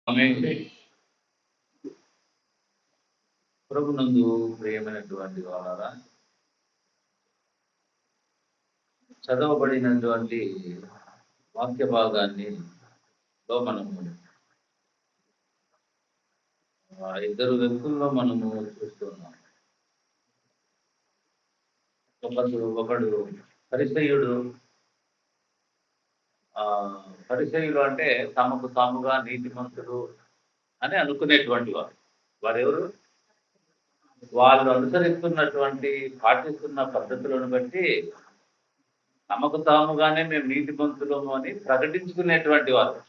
ఆమె ప్రభునందు ప్రియమైనటువంటి వాళ్ళారా, చదవబడినటువంటి వాక్య భాగాన్ని మనము ఇద్దరు వ్యక్తుల్లో మనము చూస్తున్నాం. ఒకడు పరిసయ్యుడు. పరిసయ్యుడు అంటే తమకు తాముగా నీతిమంతుడు అని అనుకునేటువంటి వారు. వారెవరు? వాళ్ళు అనుసరిస్తున్నటువంటి పాటిస్తున్న పద్ధతులను బట్టి తమకు తాముగానే మేము నీతిమంతులము అని ప్రకటించుకునేటువంటి వారు.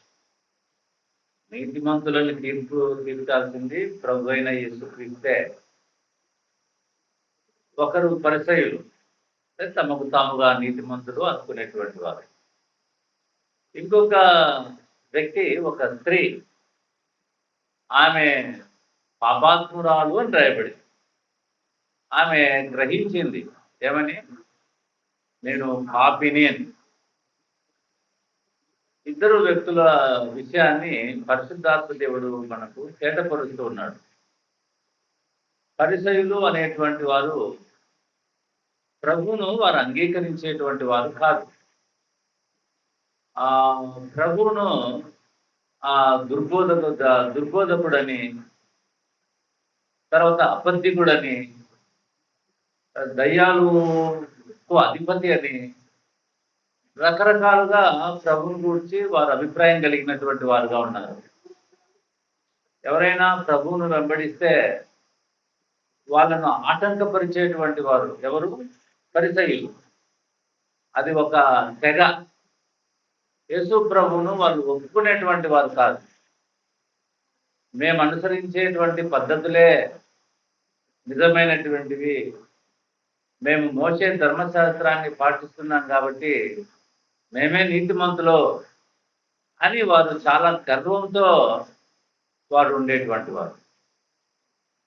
నీతిమంతులను తీర్చాల్సింది ప్రభు అయిన యేసుక్రీస్తే. ఒకరు పరిసయ్యులు, తమకు తాముగా నీతిమంతులు అనుకునేటువంటి వారు. ఇంకొక వ్యక్తి, ఒక స్త్రీ, ఆమె పాపాత్మురాలు అని రాయబడింది. ఆమె గ్రహించింది ఏమని? నేను పాపిని అని. ఇద్దరు వ్యక్తుల విషయాన్ని పరిశుద్ధాత్మ దేవుడు మనకు చేతపరుస్తూ ఉన్నాడు. పరిసయ్యులు అనేటువంటి వారు ప్రభువును వారు అంగీకరించేటువంటి వారు కాదు. ప్రభువును దుర్బోధకుడని, తర్వాత అబద్ధికుడని, దయ్యాలకు అధిపతి అని రకరకాలుగా ప్రభువుని గురించి వారు అభిప్రాయం కలిగినటువంటి వారుగా ఉన్నారు. ఎవరైనా ప్రభువును వెంబడిస్తే వాళ్ళను ఆటంకపరిచేటువంటి వారు ఎవరు? పరిసయ్యులు. అది ఒక తెగ. యేసు ప్రభువును వాళ్ళు ఒప్పుకునేటువంటి వారు కాదు. మేము అనుసరించేటువంటి పద్ధతులే నిజమైనటువంటివి, మేము మోసే ధర్మశాస్త్రాన్ని పాటిస్తున్నాం కాబట్టి మేమే నీతిమంతులు అని వారు చాలా గర్వంతో వారు ఉండేటువంటి వారు.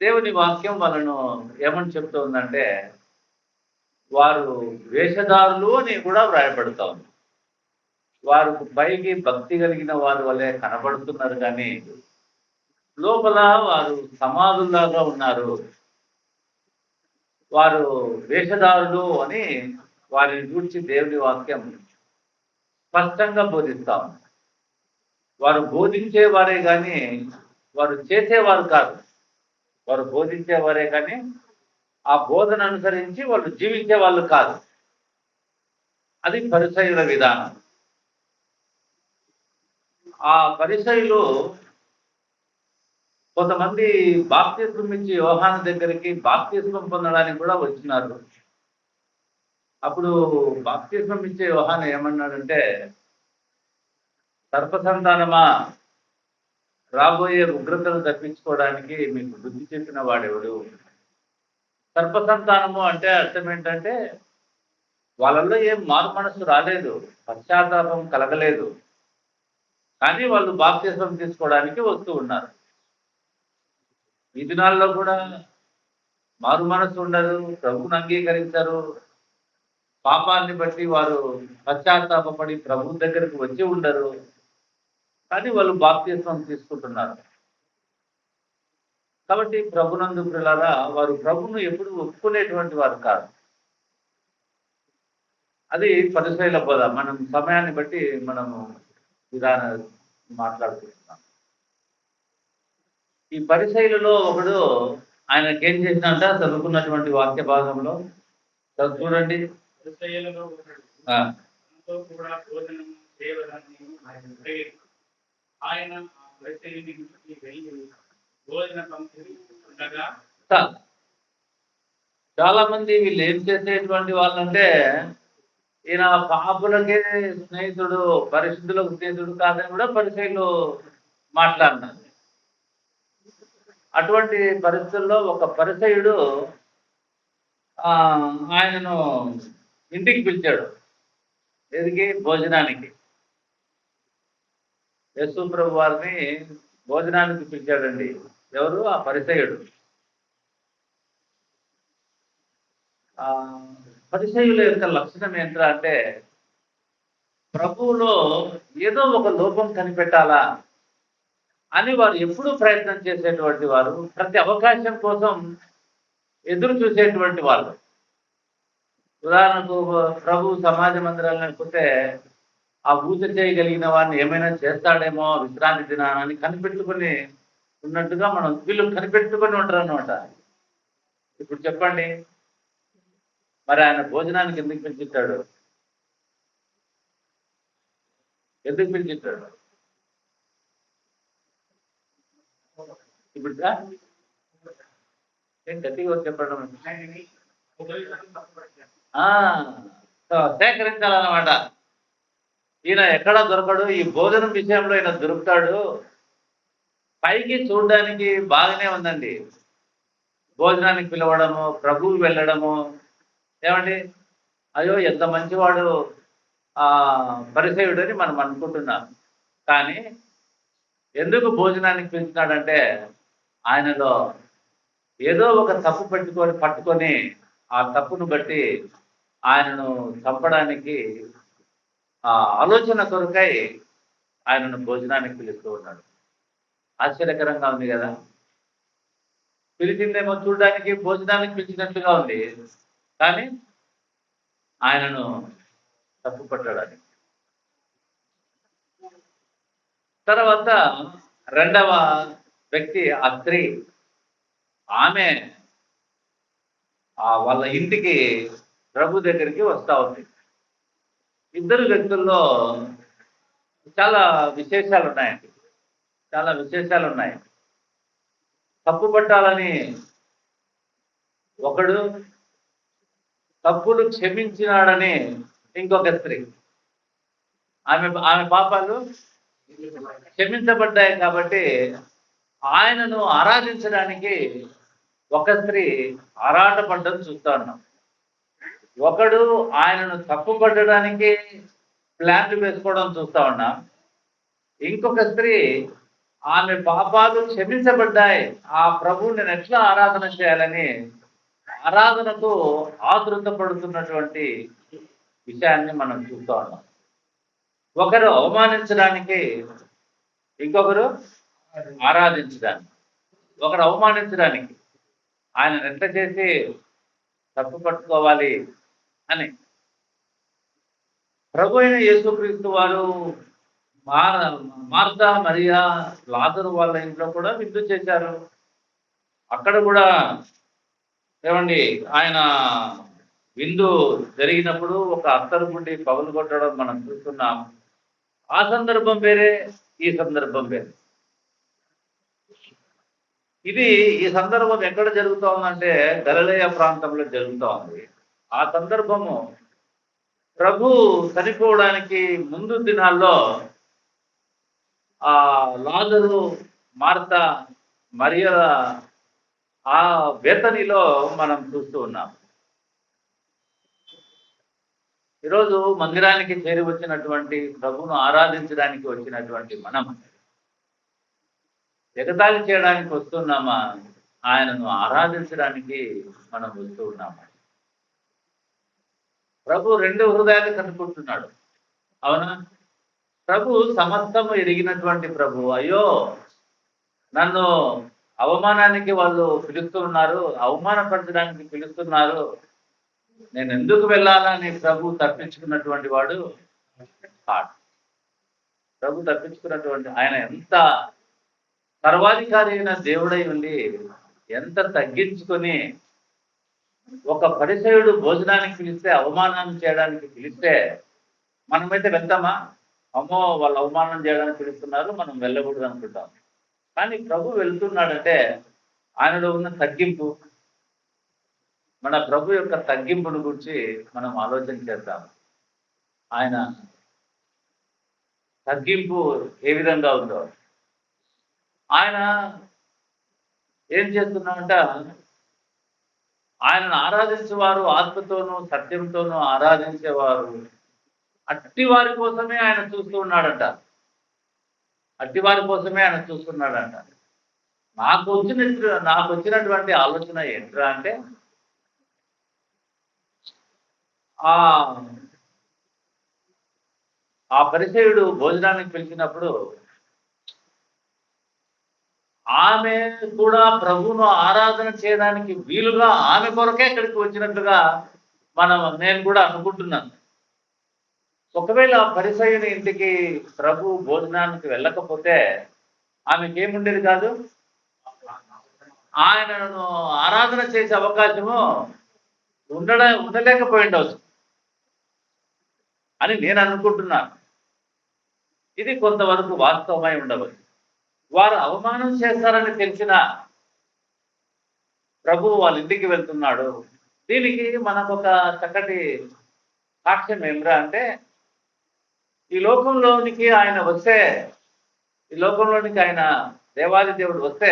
దేవుని వాక్యం వాళ్ళను ఏమని చెప్తుందంటే, వారు వేషధారులు అని కూడా వ్రాయబడతా ఉంది. వారు పైకి భక్తి కలిగిన వారి వల్లే కనబడుతున్నారు, కానీ లోపల వారు సమాధుల్లాగా ఉన్నారు. వారు వేషధారులు అని వారిని గురించి దేవుని వాక్యం స్పష్టంగా బోధిస్తా ఉంది. వారు బోధించేవారే కానీ వారు చేసేవారు కాదు. వారు బోధించేవారే కానీ ఆ బోధన అనుసరించి వాళ్ళు జీవించే వాళ్ళు కాదు. అది పరిసయ్యుల విధానం. ఆ పరిసయ్యులు కొంతమంది బాప్తిస్మం ఇచ్చి యోహాను దగ్గరికి బాప్తిస్మం పొందడానికి కూడా వచ్చినారు. అప్పుడు బాప్తిస్మం ఇచ్చే యోహాను ఏమన్నాడంటే, సర్పసంతానమా, రాబోయే ఉగ్రతలు తప్పించుకోవడానికి మీకు బుద్ధి చెప్పిన వాడెవడు? సర్పసంతానము అంటే అర్థం ఏంటంటే, వాళ్ళల్లో ఏం మారు మనసు రాలేదు, పశ్చాత్తాపం కలగలేదు, కానీ వాళ్ళు బాప్తిస్మం తీసుకోవడానికి వస్తూ ఉన్నారు. ఈ దినాల్లో కూడా మారు మనసు ఉండదు, ప్రభువును అంగీకరించరు. పాపాన్ని బట్టి వారు పశ్చాత్తాపడి ప్రభు దగ్గరకు వచ్చి ఉండరు, కానీ వాళ్ళు బాప్తిస్మం తీసుకుంటున్నారు. కాబట్టి ప్రభునందు ప్రియులారా, వారు ప్రభువును ఎప్పుడు ఒప్పుకునేటువంటి వారు కాదు. అది పరిసయ్యుల బోధ. మనం సమయాన్ని బట్టి మనము విధానం మాట్లాడుకుంటున్నాం. ఈ పరిసయ్యులలో ఒకడు, ఆయనకేం చేసినంట చదువుకున్నటువంటి వాక్య భాగంలో చూడండి. చాలా మంది వీళ్ళు ఏం చేసేటువంటి వాళ్ళంటే, ఈయన పాపులకే స్నేహితుడు, పరిశుద్ధులకు స్నేహితుడు కాదని కూడా పరిసయ్యులు మాట్లాడినారు. అటువంటి పరిస్థితుల్లో ఒక పరిసయ్యుడు ఆయనను ఇంటికి పిలిచాడు. ఎదిగి భోజనానికి. యేసు ప్రభు వారిని భోజనానికి పిలిచాడండి. ఎవరు? ఆ పరిసయ్యుడు. పరిసయ్యుల యొక్క లక్షణం ఏంట్రా అంటే, ప్రభువులో ఏదో ఒక లోపం కనిపెట్టాలా అని వారు ఎప్పుడూ ప్రయత్నం చేసేటువంటి వారు, ప్రతి అవకాశం కోసం ఎదురు చూసేటువంటి వాళ్ళు. ఉదాహరణకు ప్రభు సమాజ మందిరాలను పోతే ఆ పూజ చేయగలిగిన వాడిని ఏమైనా చేస్తాడేమో విశ్రాంతి దినాన్ని కనిపెట్టుకుని ఉన్నట్టుగా మనం వీళ్ళు కనిపెట్టుకుని ఉంటారు అనమాట. ఇప్పుడు చెప్పండి, మరి ఆయన భోజనానికి ఎందుకు పిలిచిట్టాడు? ఎందుకు పిలిచిట్టాడు? ఇప్పుడు ఏం గట్టిగా చెప్పడం, సేకరించాలన్నమాట. ఈయన ఎక్కడా దొరకడు, ఈ భోజనం విషయంలో ఈయన దొరుకుతాడు. పైకి చూడడానికి బాగానే ఉందండి, భోజనానికి పిలవడము, ప్రభువు వెళ్ళడము, ఏమండి అయ్యో ఎంత మంచివాడు పరిసేయుడు అని మనం అనుకుంటున్నాం. కానీ ఎందుకు భోజనానికి పిలిచినాడంటే ఆయనలో ఏదో ఒక తప్పు పట్టుకొని ఆ తప్పును బట్టి ఆయనను చంపడానికి ఆలోచన కొరకై ఆయనను భోజనానికి పిలుస్తూ ఉన్నాడు. ఆశ్చర్యకరంగా ఉంది కదా. పిలిచిందేమో చూడడానికి, భోజనానికి పిలిచినట్లుగా ఉంది, కానీ ఆయనను తప్పు పట్టడానికి. తర్వాత రెండవ వ్యక్తి ఆ స్త్రీ, ఆమె వాళ్ళ ఇంటికి ప్రభు దగ్గరికి వస్తూ ఉంది. ఇద్దరు వ్యక్తుల్లో చాలా విశేషాలు ఉన్నాయండి, చాలా విశేషాలు ఉన్నాయి. తప్పు పట్టాలని ఒకడు, తప్పులు క్షమించినాడని ఇంకొక స్త్రీ. ఆమె పాపాలు క్షమించబడ్డాయి కాబట్టి ఆయనను ఆరాధించడానికి ఒక స్త్రీ ఆరాటపడ్డం చూస్తా ఉన్నాం. ఒకడు ఆయనను తప్పు పట్టడానికి ప్లాన్లు వేసుకోవడం చూస్తా ఉన్నాం. ఇంకొక స్త్రీ ఆమె పాపాలు క్షమించబడ్డాయి, ఆ ప్రభువుని నేను ఎట్లా ఆరాధన చేయాలని ఆరాధనకు ఆతృత పడుతున్నటువంటి విషయాన్ని మనం చూస్తూ ఉన్నాం. ఒకరు అవమానించడానికి, ఇంకొకరు ఆరాధించడానికి. ఒకరు అవమానించడానికి, ఆయన ఎంత చేసి తప్పు పట్టుకోవాలి అని. ప్రభు అయిన యేసుక్రీస్తు వారు మార్తా మరియా లాజరు వాళ్ళ ఇంట్లో కూడా విందు చేశారు. అక్కడ కూడా ఏమండి ఆయన విందు జరిగినప్పుడు ఒక అత్తరు గుండి పగులు కొట్టడం మనం చూస్తున్నాం. ఆ సందర్భం వేరే, ఈ సందర్భం వేరే. ఈ సందర్భం ఎక్కడ జరుగుతూ ఉందంటే గలిలయ ప్రాంతంలో జరుగుతూ ఉంది. ఆ సందర్భము ప్రభు చనిపోవడానికి ముందు దినాల్లో లాజరు, మార్తా, మరియల ఆ బేతనీలో మనం చూస్తూ ఉన్నాం. ఈరోజు మందిరానికి చేరి వచ్చినటువంటి, ప్రభువును ఆరాధించడానికి వచ్చినటువంటి మనం ఎగతాళి చేయడానికి వస్తున్నామా, ఆయనను ఆరాధించడానికి మనం వస్తూ ఉన్నామా? ప్రభు రెండు హృదయాలు కనుక్కుంటున్నాడు, అవునా? ప్రభు సమస్తము ఎరిగినటువంటి ప్రభు. అయ్యో నన్ను అవమానానికి వాళ్ళు పిలుస్తున్నారు, అవమానపరచడానికి పిలుస్తున్నారు, నేను ఎందుకు వెళ్ళాలని ప్రభు తప్పించుకున్నటువంటి వాడు కాడు. ప్రభు తప్పించుకున్నటువంటి ఆయన ఎంత సర్వాధికారి అయిన దేవుడై ఉండి ఎంత తగ్గించుకొని, ఒక పరిసయుడు భోజనానికి పిలిస్తే, అవమానం చేయడానికి పిలిస్తే మనమైతే వెళ్తామా? అమ్మో వాళ్ళు అవమానం చేయడానికి పిలుస్తున్నారు, మనం వెళ్ళకూడదు అనుకుంటాం. కానీ ప్రభు వెళ్తున్నాడంటే ఆయనలో ఉన్న తగ్గింపు, మన ప్రభు యొక్క తగ్గింపును గురించి మనం ఆలోచన చేద్దాం. ఆయన తగ్గింపు ఏ విధంగా ఉందో. ఆయన ఏం చేస్తున్నాడంట, ఆయనను ఆరాధించేవారు ఆత్మతోనూ సత్యంతోనూ ఆరాధించేవారు అట్టి వారి కోసమే ఆయన చూస్తూ ఉన్నాడంట. అట్టి వారి కోసమే ఆయన చూస్తున్నాడంట. నాకు వచ్చినటువంటి ఆలోచన ఏంట్రా అంటే, ఆ పరిసయుడు భోజనానికి పిలిచినప్పుడు ఆమె కూడా ప్రభువును ఆరాధన చేయడానికి వీలుగా ఆమె కొరకే ఇక్కడికి వచ్చినట్లుగా నేను కూడా అనుకుంటున్నాను. ఒకవేళ పరిసయ్యుని ఇంటికి ప్రభు భోజనానికి వెళ్ళకపోతే ఆమెకి ఏముండేది కాదు, ఆయనను ఆరాధన చేసే అవకాశము ఉండలేకపోయిండవచ్చు అని నేను అనుకుంటున్నాను. ఇది కొంతవరకు వాస్తవమై ఉండవచ్చు. వారు అవమానం చేస్తారని తెలిసిన ప్రభువు వాళ్ళ ఇంటికి వెళ్తున్నాడు. దీనికి మనకొక చక్కటి సాక్ష్యం ఏమిరా అంటే, ఈ లోకంలోనికి ఆయన వస్తే, ఈ లోకంలోనికి ఆయన దేవాది దేవుడు వస్తే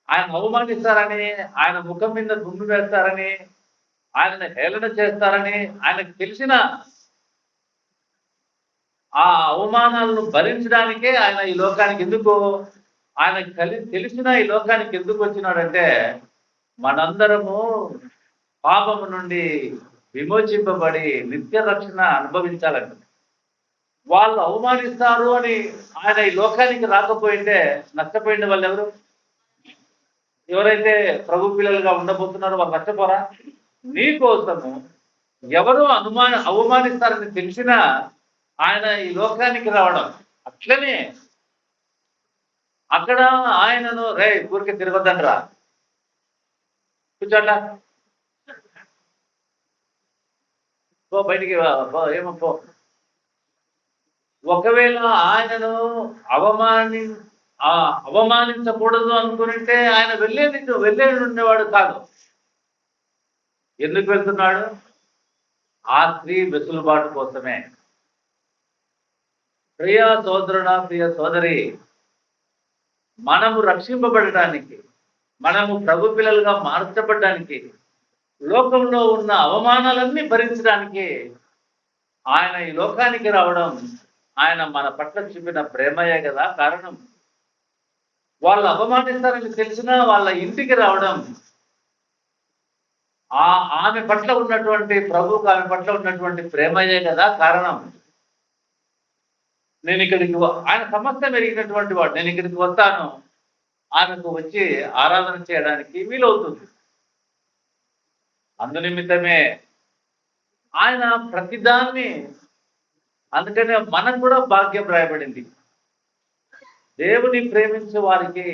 ఆయన అవమానిస్తారని, ఆయన ముఖం మీద దుమ్ము వేస్తారని, ఆయనను హేళన చేస్తారని ఆయనకు తెలిసిన ఆ అవమానాలను భరించడానికే ఆయన ఈ లోకానికి ఎందుకు, ఆయనకు తెలిసిన ఈ లోకానికి ఎందుకు వచ్చినాడంటే, మనందరము పాపము నుండి విమోచింపబడి నిత్య రక్షణ అనుభవించాలంట. వాళ్ళు అవమానిస్తారు అని ఆయన ఈ లోకానికి రాకపోయింటే నష్టపోయిన వాళ్ళు ఎవరు? ఎవరైతే ప్రభు పిల్లలుగా ఉండబోతున్నారో వాళ్ళు నష్టపోరా? నీ కోసము ఎవరు అవమానిస్తారని తెలిసినా ఆయన ఈ లోకానికి రావడం. అట్లనే అక్కడ ఆయనను ఊరికి తిరగొద్దండ్రా, కూర్చోట్లా, పో బయటికి, ఏమో పో. ఒకవేళ ఆయనను అవమానించకూడదు అనుకుంటే ఆయన వెళ్ళే ఉండేవాడు కాదు. ఎందుకు వెళ్తున్నాడు? ఆ స్త్రీ వెసులుబాటు కోసమే. ప్రియ సోదరుడా, ప్రియ సోదరి, మనము రక్షింపబడటానికి, మనము ప్రభు పిల్లలుగా మార్చబడడానికి, లోకంలో ఉన్న అవమానాలన్నీ భరించడానికి ఆయన ఈ లోకానికి రావడం ఆయన మన పట్ల చూపిన ప్రేమయే కదా కారణం. వాళ్ళు అవమానిస్తారని తెలిసినా వాళ్ళ ఇంటికి రావడం ఆమె పట్ల ఉన్నటువంటి ప్రభువుకు ఆమె పట్ల ఉన్నటువంటి ప్రేమయే కదా కారణం. నేను ఇక్కడికి, ఆయన సమస్తం ఎరిగినటువంటి వాడు, నేను ఇక్కడికి వస్తాను ఆమెకు వచ్చి ఆరాధన చేయడానికి వీలవుతుంది. అందునిమిత్తమే ఆయన ప్రతిదాన్ని, అందుకనే మనకు కూడా భాగ్యం రాయబడింది. దేవుని ప్రేమించే వారికి,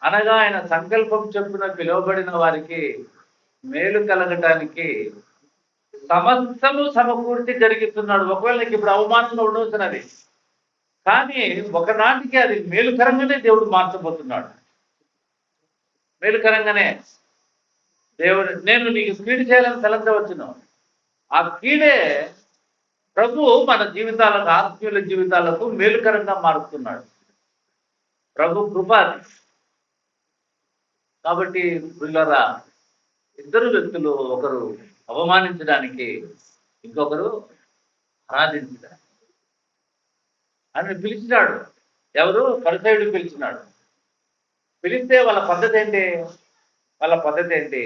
అనగా ఆయన సంకల్పం చొప్పున పిలువబడిన వారికి మేలు కలగటానికి సమస్తము సమకూర్చి జరిగిస్తున్నాడు. ఒకవేళ నీకు ఇప్పుడు అవమానంగా ఉండవలసినది, కానీ ఒకనాటికి అది మేలుకరంగానే దేవుడు మార్చబోతున్నాడు. మేలుకరంగానే దేవుడు, నేను నీకు కీడు చేయాలని తలంచవచ్చును, ఆ కీడే ప్రభు మన జీవితాలకు, ఆత్మీయుల జీవితాలకు మేలుకరంగా మారుస్తున్నాడు. ప్రభు కృప. కాబట్టి పిల్లరా, ఇద్దరు వ్యక్తులు, ఒకరు అవమానించడానికి, ఇంకొకరు ఆరాధించడానికి అని పిలిచినాడు. ఎవరు? పరిసయ్యుడు పిలిచినాడు. పిలిస్తే వాళ్ళ పద్ధతి ఏంటి?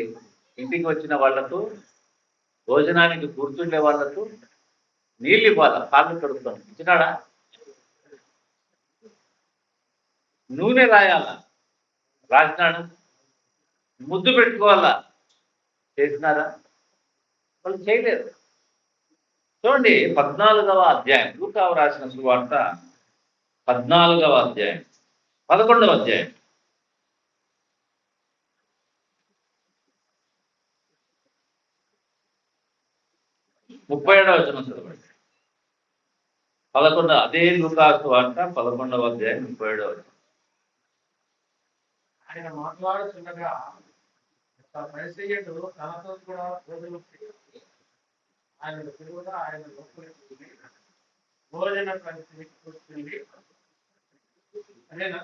ఇంటికి వచ్చిన వాళ్లకు, భోజనానికి కూర్చుండే వాళ్లకు నీళ్ళు ఇవ్వాల, కాళ్ళు కడుపుతాం. ఇచ్చినాడా? నూనె రాయాలా, రాసినాడు. ముద్దు పెట్టుకోవాలా, చేసినారా? వాళ్ళు చేయలేరు. చూడండి 14వ అధ్యాయం, లూకా రాసిన సువార్త 14వ అధ్యాయం 11వ అధ్యాయం 37వ వచనం చదవండి. 11, అదే లూకా సువార్త 11వ అధ్యాయం 37వ వచనం. ఆయన మాట్లాడుతుండగా పరిసయ్యుడు తనతో కూడా భోజనం చేసి ఆయన తిరుగుగా ఆయన లోపలికి భోజన పరిస్థితికి కూర్చుంది. అదేనా?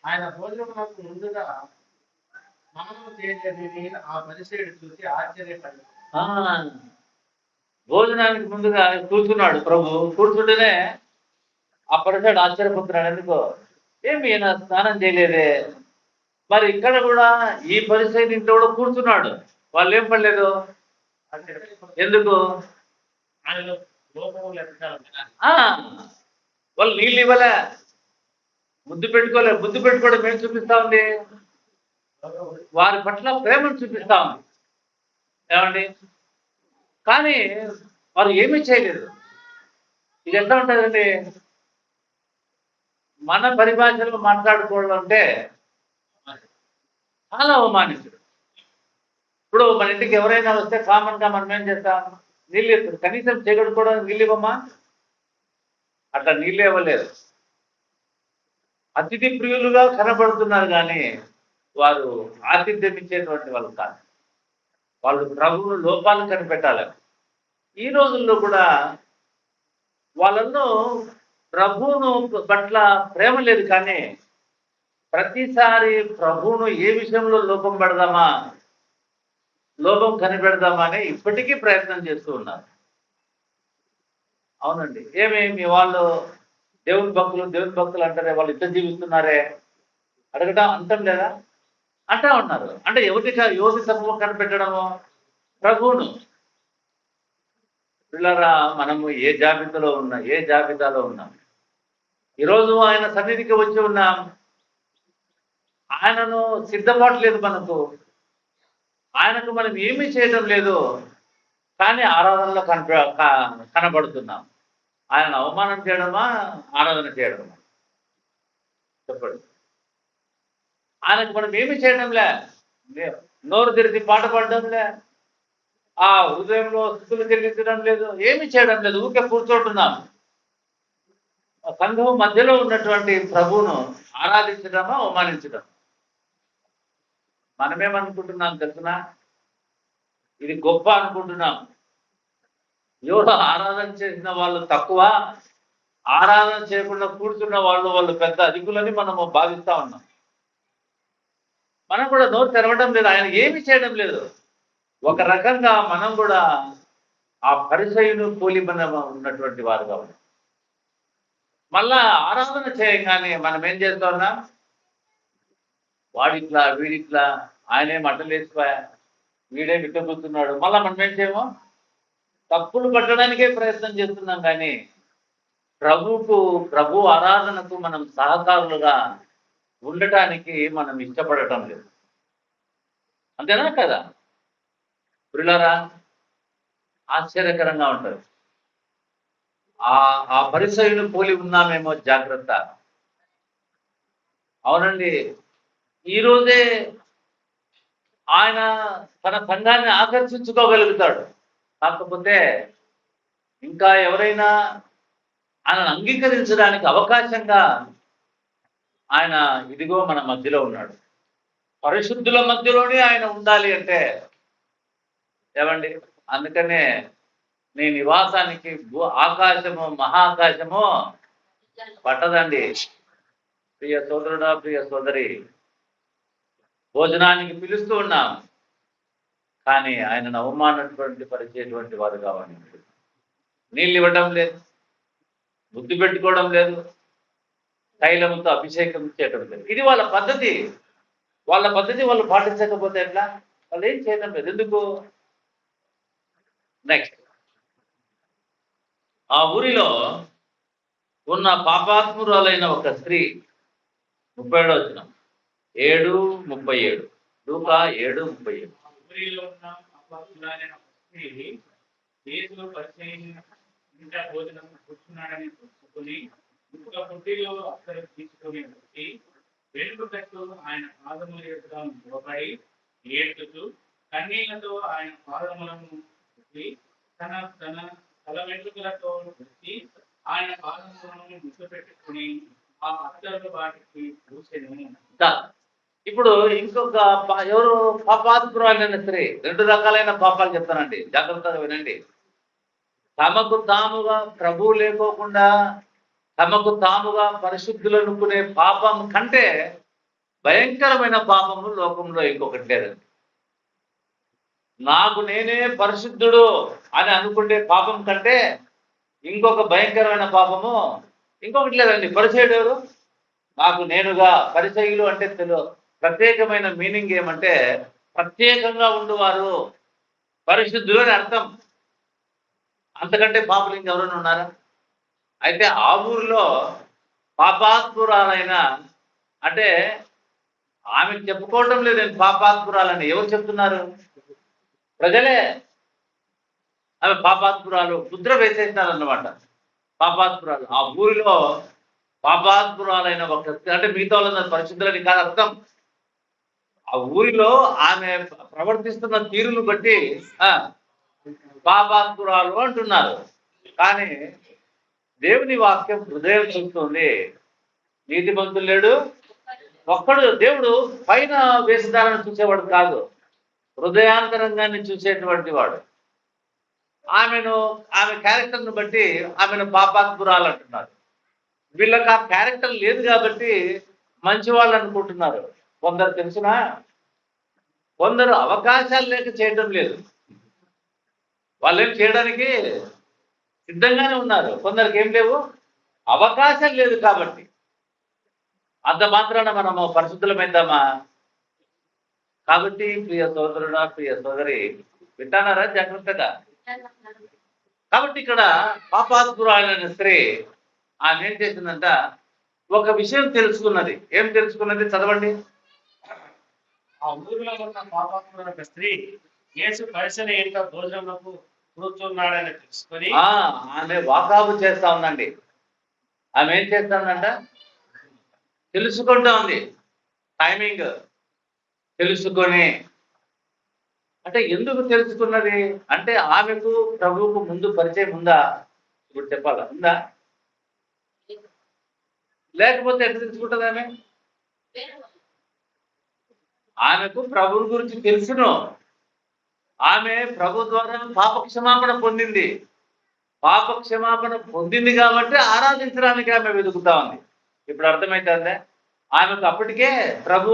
ఆయన భోజనమునకు ముందుగా స్నానము చేయలేదని ఆ పరిసయ్యుడు చూసి ఆశ్చర్యపడి, భోజనానికి ముందుగా కూర్చున్నాడు ప్రభు. కూర్చుంటేనే ఆ పరిసయ్యుడు ఆశ్చర్యపోతున్నాడు. ఎందుకో, ఏమి ఈయన స్నానం చేయలేదే? మరి ఇక్కడ కూడా ఈ పరిసయ్యుడి ఇంట్లో కూడా కూర్చున్నాడు. వాళ్ళు ఏం పడలేదు. ఎందుకు? వాళ్ళు నీళ్ళు ఇవ్వలే, ముద్దు పెట్టుకోలే. ముద్దు పెట్టుకోవడం ఏం చూపిస్తా ఉంది? వారి పట్ల ప్రేమను చూపిస్తా ఉంది. ఏమండి? కానీ వారు ఏమీ చేయలేదు. ఇది ఎట్లా ఉంటుందండి? మన పరిభాషలో మాట్లాడుకోవడం అంటే చాలా అవమానించడు. ఇప్పుడు మన ఇంటికి ఎవరైనా వస్తే కామన్గా మనం ఏం చేస్తాం? నీళ్ళు ఇస్తారు. కనీసం చేయగడుకోవడానికి నీళ్ళు ఇవ్వమా? అట్లా నీళ్ళు ఇవ్వలేదు. అతిథి ప్రియులుగా కనబడుతున్నారు కానీ వారు ఆతిథ్యం ఇచ్చేటువంటి వాళ్ళు కాదు. వాళ్ళు ప్రభువును లోపాలు కనిపెట్టాలి. ఈ రోజుల్లో కూడా వాళ్ళల్లో ప్రభువును పట్ల ప్రేమ లేదు, కానీ ప్రతిసారి ప్రభువును ఏ విషయంలో లోపం కనిపెడదామా అని ఇప్పటికీ ప్రయత్నం చేస్తూ ఉన్నారు. అవునండి. ఏమి మీ వాళ్ళు దేవుని భక్తులు అంటారే, వాళ్ళు ఇట్లా జీవిస్తున్నారే అడగటం అంతం లేదా? అంటా ఉన్నారు. అంటే ఎవరి తప్పు కనిపెట్టడము? ప్రభువును. పిల్లరా, మనము ఏ జాబితాలో ఉన్నాం? ఈరోజు ఆయన సన్నిధికి వచ్చి ఉన్నాం. ఆయనను సిద్ధపడలేదు మనకు. ఆయనకు మనం ఏమీ చేయడం లేదు, కానీ ఆరాధనలో కనబడుతున్నాం. ఆయన అవమానం చేయడమా, ఆరాధన చేయడమా? చెప్పండి. ఆయనకు మనం ఏమి చేయడంలే, నోరు తెరిచి పాట పాడడంలే, ఆ హృదయంలో స్థుతులు చెల్లించడం లేదు, ఏమి చేయడం లేదు, ఊరికే కూర్చోటున్నాం. సంఘం మధ్యలో ఉన్నటువంటి ప్రభువును ఆరాధించడమా, అవమానించడం? మనమేమనుకుంటున్నాం తెలుసునా? ఇది గొప్ప అనుకుంటున్నాం. ఎవరో ఆరాధన చేసిన వాళ్ళు తక్కువ, ఆరాధన చేయకుండా కూర్చున్న వాళ్ళు పెద్ద అధికులని మనము భావిస్తా ఉన్నాం. మనం కూడా నోరు తెరవడం లేదు, ఆయన ఏమి చేయడం లేదు. ఒక రకంగా మనం కూడా ఆ పరిసయును పోలి మనం ఉన్నటువంటి వారుగా ఉన్నాం. మళ్ళా ఆరాధన చేయగానే మనం ఏం చేస్తా ఉన్నాం? వాడిట్లా వీడిట్లా, ఆయనేం అడ్డలేసిపోయా, వీడే విట్టబోతున్నాడు. మళ్ళా మనం ఏం చేయమో తప్పులు పట్టడానికే ప్రయత్నం చేస్తున్నాం, కానీ ప్రభు ఆరాధనకు మనం సహకారులుగా ఉండటానికి మనం ఇష్టపడటం లేదు. అంతేనా కదా? ప్రియులారా, ఆశ్చర్యకరంగా ఉంటుంది. ఆ పరిసయులు పోలి ఉన్నామేమో, జాగ్రత్త. అవునండి. ఈరోజే ఆయన తన సంఘాన్ని ఆకర్షించుకోగలుగుతాడు. కాకపోతే ఇంకా ఎవరైనా ఆయనను అంగీకరించడానికి అవకాశంగా ఆయన ఇదిగో మన మధ్యలో ఉన్నాడు. పరిశుద్ధుల మధ్యలోనే ఆయన ఉండాలి అంటే ఏమండి? అందుకనే నీ నివాసానికి ఆకాశము మహాకాశము పట్టదండి. ప్రియ సోదరుడా, ప్రియ సోదరి, భోజనానికి పిలుస్తూ ఉన్నాం, కానీ ఆయనను అవమానటువంటి పరిచేటువంటి వారు కావాలి. నీళ్ళు ఇవ్వడం లేదు, బుద్ధి పెట్టుకోవడం లేదు, తైలంతో అభిషేకం చేయడం లేదు. ఇది వాళ్ళ పద్ధతి. వాళ్ళు పాటించకపోతే ఎట్లా? వాళ్ళు ఏం చేయడం లేదు. ఎందుకు? నెక్స్ట్, ఆ ఊరిలో ఉన్న పాపాత్మురాలైన ఒక స్త్రీ, 37వ వచనం, 7:37, లూకా 7:37. ఊరిలో ఉన్న అపవాదులైన స్త్రీ యేసు పరిచయం ఇంకా భోజనం కూర్చున్నాడని చెప్పుకొని ఇంకొక పుట్టిలో అక్కడ తీసుకొని వచ్చి వెనుకకు ఆయన పాదముల ఎదుట నిలబడి ఏడ్చుతూ కన్నీళ్లతో ఆయన పాదములను పెట్టి తన తల వెంట్రుకలతో వచ్చి ఆయన పాదములను ముద్దు పెట్టుకుని ఆ అత్తరు వాటికి పూసెను. ఇప్పుడు ఇంకొక ఎవరు? పాపాత్మురాలైన స్త్రీ. 2 రకాలైన పాపాలు చెప్తానండి, జాగ్రత్తగా వినండి. తమకు తాముగా ప్రభువు లేకోకుండా తమకు తాముగా పరిశుద్ధులనుకునే పాపం కంటే భయంకరమైన పాపము లోకంలో ఇంకొకటి లేదండి. నాకు నేనే పరిశుద్ధుడు అని అనుకునే పాపం కంటే ఇంకొక భయంకరమైన పాపము ఇంకొకటి లేదండి. పరిచయుడు ఎవరు? నాకు నేనుగా. పరిచయులు అంటే ప్రత్యేకమైన మీనింగ్ ఏమంటే ప్రత్యేకంగా ఉండువారు, పరిశుద్ధులు అని అర్థం. అంతకంటే పాపులు ఇంకెవరైనా ఉన్నారా? అయితే ఆ ఊరిలో పాపాత్మురాలైన, అంటే ఆమెకు చెప్పుకోవటం లేదు నేను పాపాత్మురాలని. ఎవరు చెప్తున్నారు? ప్రజలే. ఆమె పాపాత్మురాలు ముద్ర వేసేసినారు అన్నమాట. పాపాత్మురాలు ఆ ఊరిలో పాపాత్మురాలైన ఒక స్త్రీ, అంటే మిగతా వాళ్ళందరూ పరిశుద్ధులని కాదు అర్థం. ఆ ఊరిలో ఆమె ప్రవర్తిస్తున్న తీరును బట్టి ఆ పాపాత్మురాలు అంటున్నారు. కానీ దేవుని వాక్యం హృదయం చూస్తుంది. నీతిమంతులు లేడు ఒక్కడు. దేవుడు పైన వేషధారణ చూసేవాడు కాదు, హృదయాంతరంగాన్ని చూసేటువంటి వాడు. ఆమె క్యారెక్టర్ను బట్టి ఆమెను పాపాత్మురాలు అంటున్నారు. వీళ్ళకి ఆ క్యారెక్టర్ లేదు కాబట్టి మంచి వాళ్ళు అనుకుంటున్నారు. కొందరు తెలిసినా కొందరు అవకాశాలు లేక చేయడం లేదు. వాళ్ళేం చేయడానికి సిద్ధంగానే ఉన్నారు. కొందరికి ఏం లేవు, అవకాశం లేదు కాబట్టి. అంత మాత్రాన మనము పరిశుద్ధులమైద్దామా? కాబట్టి ప్రియ సోదరుడా, ప్రియ సోదరి, వింటానారా జాగ్రత్తగా? కాబట్టి ఇక్కడ పాపాత్మురాలైన స్త్రీ ఆమె ఏం చేసిందంట, ఒక విషయం తెలుసుకున్నది. ఏం తెలుసుకున్నది? చదవండి. ఆ ఊరిలో ఉన్న పాపాత్ముడైన ఒక స్త్రీ యేసు పరిసర ఇంట భోజనములకు కూర్చున్నాడని తెలుసుకొని ఆమె వాకాబు చేస్తా ఉందండి. ఆమె ఏం చేస్తుందంట? తెలుసుకుంటా ఉంది. టైమింగ్ తెలుసుకొని, అంటే ఎందుకు తెలుసుకున్నది అంటే ఆమెకు ప్రభువుకు ముందు పరిచయం ఉందా? ఇప్పుడు చెప్పాలా? ఉందా? లేకపోతే ఎట్లా తెలుసుకుంటుంది ఆమె? ఆమెకు ప్రభువు గురించి తెలుసును. ఆమె ప్రభు ద్వారా పాప క్షమాపణ పొందింది. పాప క్షమాపణ పొందింది కాబట్టి ఆరాధించడానికి ఆమె వెతుకుతా ఉంది. ఇప్పుడు అర్థమైందంటే ఆమెకు అప్పటికే ప్రభు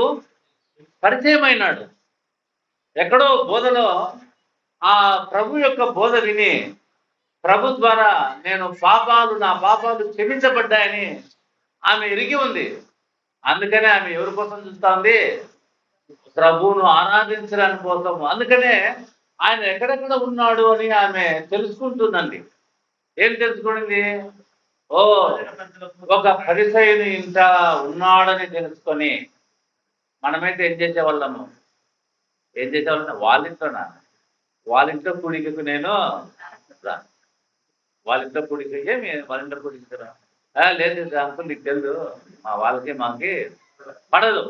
పరిచయం అయినాడు. ఎక్కడో బోధలో ఆ ప్రభు యొక్క బోధ విని ప్రభు ద్వారా నా పాపాలు క్షమించబడ్డాయని ఆమె ఎరిగి ఉంది. అందుకనే ఆమె ఎవరి కోసం చూస్తా ఉంది? ప్రభువును ఆరాధించడానికి కోసం. అందుకనే ఆయన ఎక్కడెక్కడ ఉన్నాడు అని ఆమె తెలుసుకుంటుందండి. ఏం తెలుసుకునింది? ఓ, ఒక పరిసయుని ఇంట ఉన్నాడని తెలుసుకొని. మనమైతే ఏం చేసేవాళ్ళము? వాళ్ళ ఇంట్లో కూడికకు నేను వాళ్ళ ఇంట్లో కూడిక ఏమి వాళ్ళ ఇంట్లో కూడికరా? లేదు అంకుల్, నీకు తెలుసు, మాకి పడదు.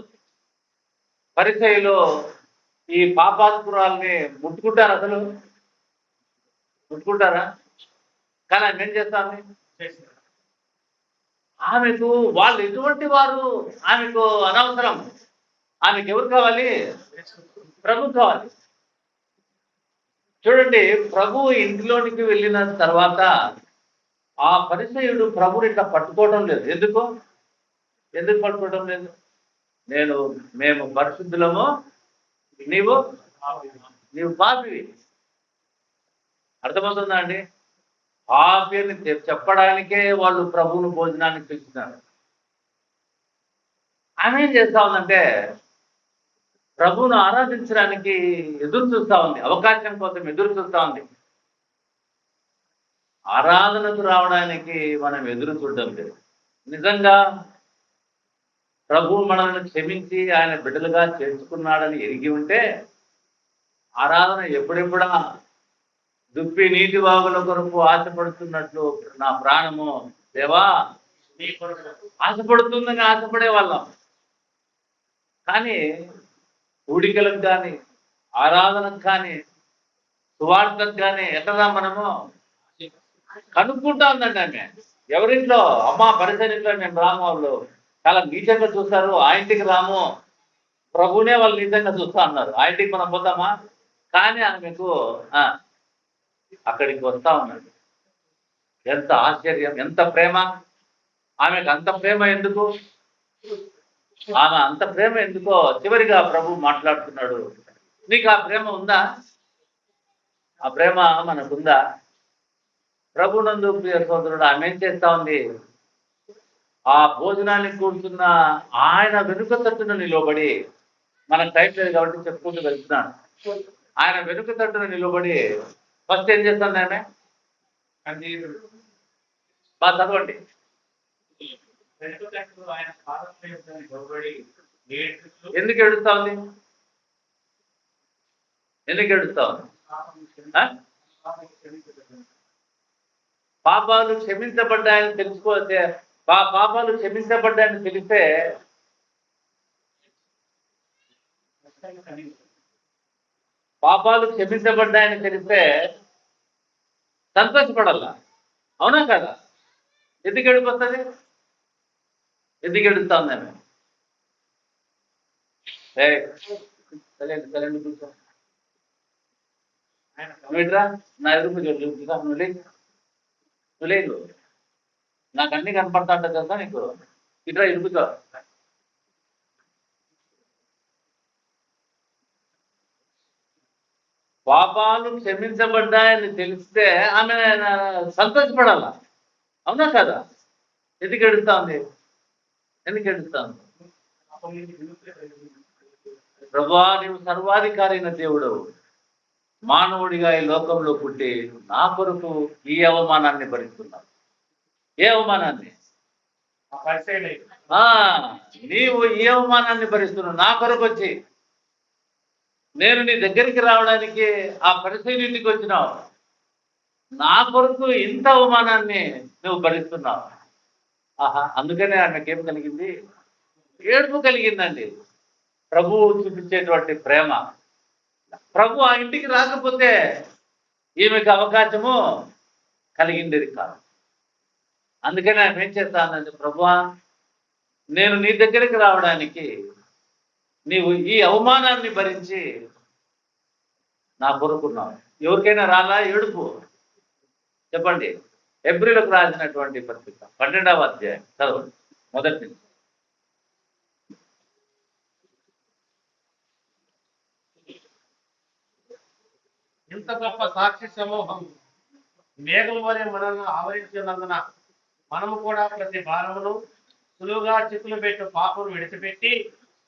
పరిసయులు ఈ పాపాత్మురాల్ని ముట్టుకుంటారు? అసలు ముట్టుకుంటారా? కానీ ఆమె ఏం చేస్తాను? ఆమెకు వాళ్ళు ఎటువంటి వారు ఆమెకు అనవసరం. ఆమెకు ఎవరు కావాలి? ప్రభు కావాలి. చూడండి, ప్రభు ఇంటిలోనికి వెళ్ళిన తర్వాత ఆ పరిసయుడు ప్రభుని ఇట్లా పట్టుకోవడం లేదు. ఎందుకు పట్టుకోవడం లేదు? మేము పరిశుద్ధులము, నీవు పాపివి. అర్థమవుతుందా అండి? పాపి అని చెప్పడానికే వాళ్ళు ప్రభువును భోజనానికి పిలుస్తున్నారు. ఆమె ఏం చేస్తా ఉందంటే ప్రభువును ఆరాధించడానికి ఎదురు చూస్తా ఉంది. అవకాశం కోసం ఎదురు చూస్తా ఉంది. ఆరాధనకు రావడానికి మనం ఎదురు చూడడం లేదు. నిజంగా ప్రభువు మనల్ని క్షమించి ఆయన బిడ్డలుగా చేర్చుకున్నాడని ఎరిగి ఉంటే ఆరాధన ఎప్పుడెప్పుడా దుప్పి నీటి వాగుల కొరకు ఆశపడుతున్నట్లు నా ప్రాణము దేవా ఆశపడుతుందని ఆశపడే వాళ్ళం. కానీ కూడికలకు కానీ, ఆరాధనకు కానీ, సువార్తకు కానీ ఎట్లా మనము కనుక్కుంటా ఉందండి ఆమె. ఎవరింట్లో? అమ్మ పరిసరింట్లో మేము రాము. వాళ్ళు చాలా నీచంగా చూస్తారు. ఆ ఇంటికి రాము, ప్రభునే వాళ్ళు నీచంగా చూస్తా అన్నారు. ఆ ఇంటికి మనం పోతామా? కానీ ఆమెకు అక్కడికి వస్తా ఉన్నాడు. ఎంత ఆశ్చర్యం, ఎంత ప్రేమ! ఆమెకు అంత ప్రేమ ఎందుకు? ఆమె అంత ప్రేమ ఎందుకో చివరిగా ప్రభు మాట్లాడుతున్నాడు. నీకు ఆ ప్రేమ ఉందా? ఆ ప్రేమ మనకుందా? ప్రభునందు ప్రియ సోదరుడు, ఆమె ఏం చేస్తా ఉంది? ఆ భోజనానికి కూర్చున్న ఆయన వెనుక తట్టున నిలబడి, మనకు టైం లేదు కాబట్టి చెప్పుకుంటూ వెళ్తున్నాను. ఆయన వెనుక తట్టున నిలబడి ఫస్ట్ ఏం చేస్తాను? ఆమె బాగా చదవండి. ఆయన పాదముల యొద్ద నిలబడి ఏడ్చుచు, ఎందుకు ఏడుస్తా ఉంది? ఎందుకు ఏడుస్తా ఉంది? పాపాలు క్షమించబడ్డాయని తెలుసుకోతే, పాపాలు క్షమించబడ్డాయని తెలిస్తే పాపాలు క్షమించబడ్డాయని తెలిస్తే సంతోషపడాల, అవునా కదా? ఎందుకు ఏడుపుతుంది? ఎందుకు ఏడుస్తా ఉంది ఆమె? కూర్చో, నువ్వు ఇట్రా, నా ఎదురు చూపుతా, నువ్వు లేదు, నాకు అన్ని కనపడతా ఉంటుంది కదా నీకు. ఇట్రా, ఇరుకుతో. పాపాలు క్షమించబడ్డాయని తెలిస్తే ఆమె సంతోషపడాల, అవునా కదా? ఎందుకు ఏడుస్తా ఉంది? ఎందుకు ఏడుస్తా ఉంది? ప్రభువా, నీవు సర్వాధికారి అయిన దేవుడు, మానవుడిగా ఈ లోకంలో పుట్టి నా కొరకు ఈ అవమానాన్ని భరిస్తున్నావు. ఏ అవమానాన్ని? నీవు ఈ అవమానాన్ని భరిస్తున్నావు నా కొరకు వచ్చి. నేను నీ దగ్గరికి రావడానికి ఆ పరిశీలికి వచ్చినావు, నా కొరకు ఇంత అవమానాన్ని నువ్వు భరిస్తున్నావు. ఆహా, అందుకనే ఆమెకేం కలిగింది? ఏడుపు కలిగిందండి. ప్రభువు చూపించేటువంటి ప్రేమ. ప్రభు ఆ ఇంటికి రాకపోతే ఈమెకు అవకాశము కలిగిండేది కాదు. అందుకని ఆమె ఏం చేస్తానంటే, ప్రభువా, నేను నీ దగ్గరికి రావడానికి నీవు ఈ అవమానాన్ని భరించి నా కొరుకున్నావు. ఎవరికైనా రాలా ఏడుపు? చెప్పండి. హెబ్రీలకు రాసినటువంటి పత్రిక 12వ అధ్యాయం చదవండి, మొదటి నుంచి. ఇంత గొప్ప సాక్షి సమూహం మేఘం వలె మనల్ని ఆవరించినందున మనము కూడా ప్రతి భారమును సులువుగా చిక్కులు పెట్టు పాపను విడిచిపెట్టి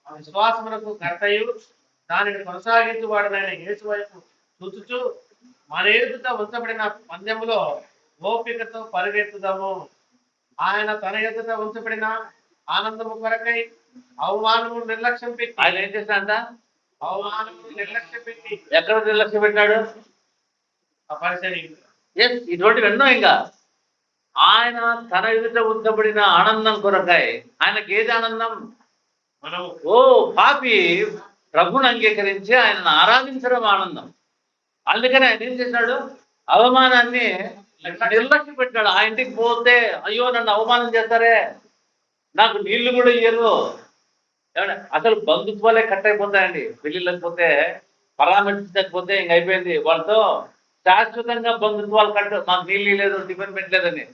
విశ్వాసమునకు కర్తయు దానిని కొనసాగించువాడనైన యేసు వైపు చూచుచు మన ఎదుట ఉంచబడిన పందెములో ఓపికతో పరిగెత్తుదాము. ఆయన తన ఎదుట ఉంచబడిన ఆనందము కొరకై అవమానము నిర్లక్ష్యం పెట్టి, ఆయన ఏం చేశాడంట? అవమానము నిర్లక్ష్యం పెట్టి. ఎక్కడ నిర్లక్ష్యం పెట్టాడు? ఇటువంటివి ఎన్నో. ఇంకా ఆయన తన ఎదుట ఉంచబడిన ఆనందం కొరకై, ఆయనకి ఏది ఆనందం? ఓ పాపి ప్రభుని అంగీకరించి ఆయనను ఆరాధించడం ఆనందం. అందుకని ఆయన ఏం చేశాడు? అవమానాన్ని నిర్లక్ష్య పెట్టాడు. ఆ ఇంటికి పోతే, అయ్యో నన్ను అవమానం చేస్తారే, నాకు నీళ్లు కూడా ఇయ్యరు. అసలు బంధుత్వాలే కట్ అయిపోతాయండి. పెళ్ళిళ్ళకి పోతే, పరామర్శించకపోతే ఇంక అయిపోయింది. వాళ్ళతో శాశ్వతంగా బంధుత్వాలు కట్టు. మాకు నీళ్ళు లేదు, టిఫిన్ పెట్టలేదని.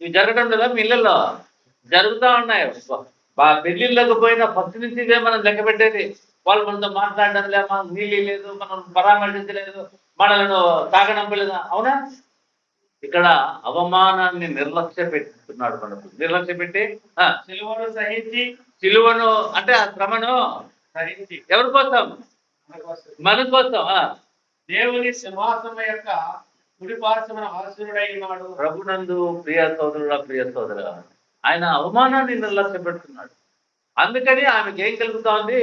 ఇవి జరగడం లేదా? మీ ఇళ్ళల్లో జరుగుతూ ఉన్నాయి. పెళ్ళిళ్ళకి పోయినా ఫస్ట్ నుంచి ఇదే మనం లెక్క పెట్టేది. వాళ్ళు మనతో మాట్లాడడం లేదు, మనకు నీళ్ళు లేదు, మనం పరామర్శించలేదు, మనల్ని తాగడంపలేదు, అవునా? ఇక్కడ అవమానాన్ని నిర్లక్ష్య పెట్టుతున్నాడు. మనకు నిర్లక్ష్య పెట్టి సిలువను సహించి, సిలువను అంటే ఆ శ్రమను సహించి ఎవరి కోసం? మన కోసం. దేవుని సింహాసనం యొక్క కుడి పార్శ్వమున ఆసీనుడై ఉన్నాడు. ప్రభునందు ప్రియ సోదరుడా, ప్రియ సోదరుడా, ఆయన అవమానాన్ని నిర్లక్ష్య పెడుతున్నాడు. అందుకని ఆమెకి ఏం కలుగుతోంది?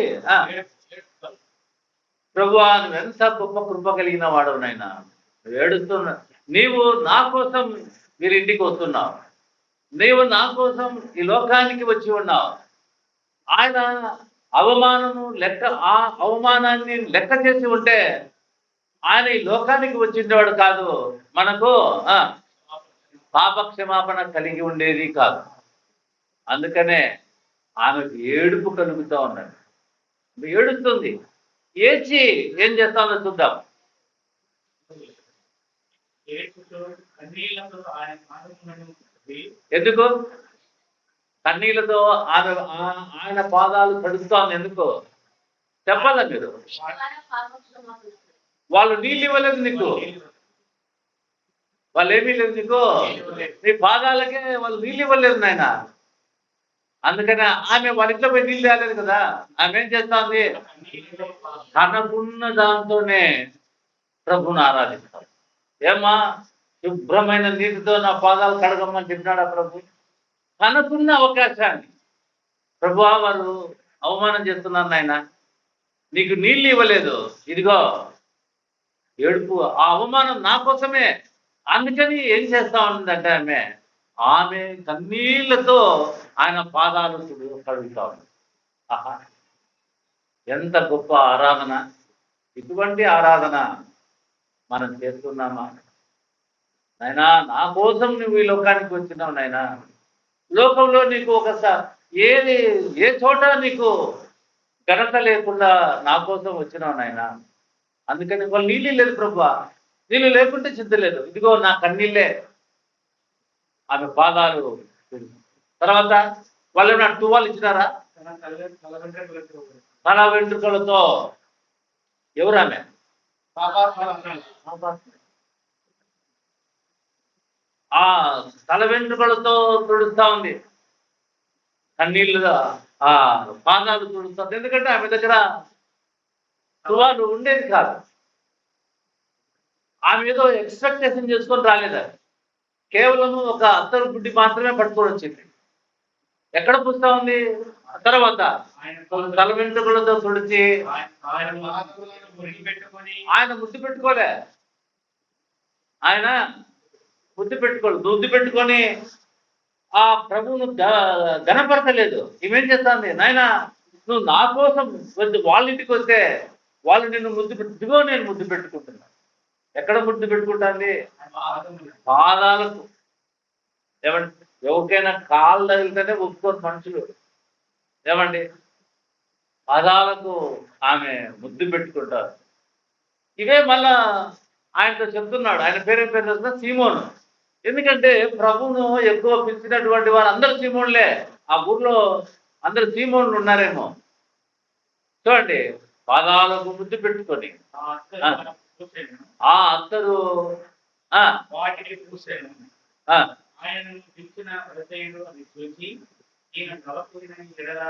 ప్రభువా, నువ్వు ఎంత గొప్ప కృప కలిగిన వాడు నాయనా, నువ్వు ఏడుస్తున్నా, నీవు నా కోసం మీరు ఇంటికి వస్తున్నావు, నీవు నా కోసం ఈ లోకానికి వచ్చి ఉన్నావు. ఆయన అవమానము లెక్క, ఆ అవమానాన్ని లెక్క చేసి ఉంటే ఆయన ఈ లోకానికి వచ్చిండేవాడు కాదు, మనకు పాప క్షమాపణ కలిగి ఉండేది కాదు. అందుకనే ఆమెకు ఏడుపు కలుగుతూ ఉన్నాడు. ఏడుస్తుంది. ఏడ్చి ఏం చేస్తామో చూద్దాం. ఎందుకు కన్నీళ్లతో ఆయన పాదాలు కడుగుతాను? ఎందుకు చెప్పాలా మీరు? వాళ్ళు నీళ్ళు ఇవ్వలేదు నీకు, వాళ్ళు ఏమీ లేదు నీకు, నీ పాదాలకే వాళ్ళు నీళ్ళు ఇవ్వలేదు నాయన. అందుకని ఆమె వాళ్ళ ఇంట్లో పోయి నీళ్ళు తేలేదు కదా. ఆమె ఏం చేస్తుంది? తనకున్న దాంతోనే ప్రభుని ఆరాధిస్తాం. ఏమ్మా, శుభ్రమైన నీటితో నా పాదాలు కడగమని చెప్పినాడు ప్రభు. తనకున్న అవకాశాన్ని ప్రభువా వారు అవమానం చేస్తున్నారు నాయన, నీకు నీళ్ళు ఇవ్వలేదు, ఇదిగో ఏడుపు, ఆ అవమానం నా కోసమే. అందుకని ఏం చేస్తా ఉందంటే ఆమె కన్నీళ్లతో ఆయన పాదాలు కడుగుతా ఉంది. ఆహా, ఎంత గొప్ప ఆరాధన! ఇటువంటి ఆరాధన మనం చేస్తున్నామా? నాయనా, నా కోసం నువ్వు ఈ లోకానికి వచ్చినావు నాయనా. లోకంలో నీకు ఏది ఏ చోట నీకు ఘనత లేకుండా నా కోసం వచ్చినావు నాయనా. అందుకని వాళ్ళు నీళ్ళు లేదు ప్రభు, నీళ్ళు లేకుంటే చింత లేదు. ఇదిగో నా కన్నీళ్ళే ఆమె పాదాలు. తర్వాత వాళ్ళు ఏమన్నా టువాలు ఇచ్చినారా? తల వెంట్రుకలతో. ఎవరు ఆమె? ఆ తల వెంట్రుకలతో తుడుస్తా ఉంది, కన్నీళ్ళుగా ఆ పాదాలు తుడుస్తుంది. ఎందుకంటే ఆమె దగ్గర తువాలు ఉండేది కాదు. ఆమె ఏదో ఎక్స్పెక్టేషన్ చేసుకొని రాలేదు. కేవలం ఒక అత్తరు బుడ్డి మాత్రమే పట్టుకొని వచ్చింది. ఎక్కడ పుస్తా ఉంది? తర్వాత తల వెంట్రుకలతో తుడిచి ఆయన ముద్దు పెట్టుకోలే. ఆయన ముద్దు పెట్టుకొని ఆ ప్రభువును ఘనపరచలేదు. ఇవేం చేస్తాంది? నాయన, నువ్వు నా కోసం వాళ్ళ ఇంటికి వస్తే వాళ్ళు నిన్ను ముద్దు పెట్టుకో, నేను ముద్దు పెట్టుకుంటున్నా. ఎక్కడ ముద్దు పెట్టుకుంటాంది? పాదాలకు. ఏమండి, ఎవరికైనా కాళ్ళు తగిలితేనే ఒప్పుకోరు మనుషులు. ఏమండి, పాదాలకు ఆమె ముద్దు పెట్టుకుంటారు. ఇవే మళ్ళా ఆయనతో చెప్తున్నాడు. ఆయన పేరు తెలుసు, సీమోను. ఎందుకంటే ప్రభువును ఎక్కువ పిలిచినటువంటి వారు అందరు సీమోన్లే. ఆ ఊర్లో అందరు సీమోన్లు ఉన్నారేమో. చూడండి, పాదాలకు ముద్దు పెట్టుకొని ఆ అత్తరు వాటిని పూసాను. ఆయనను పిలిచిన హృదయుడు అది చూసి, ఈయన కలపూరిన ఎడల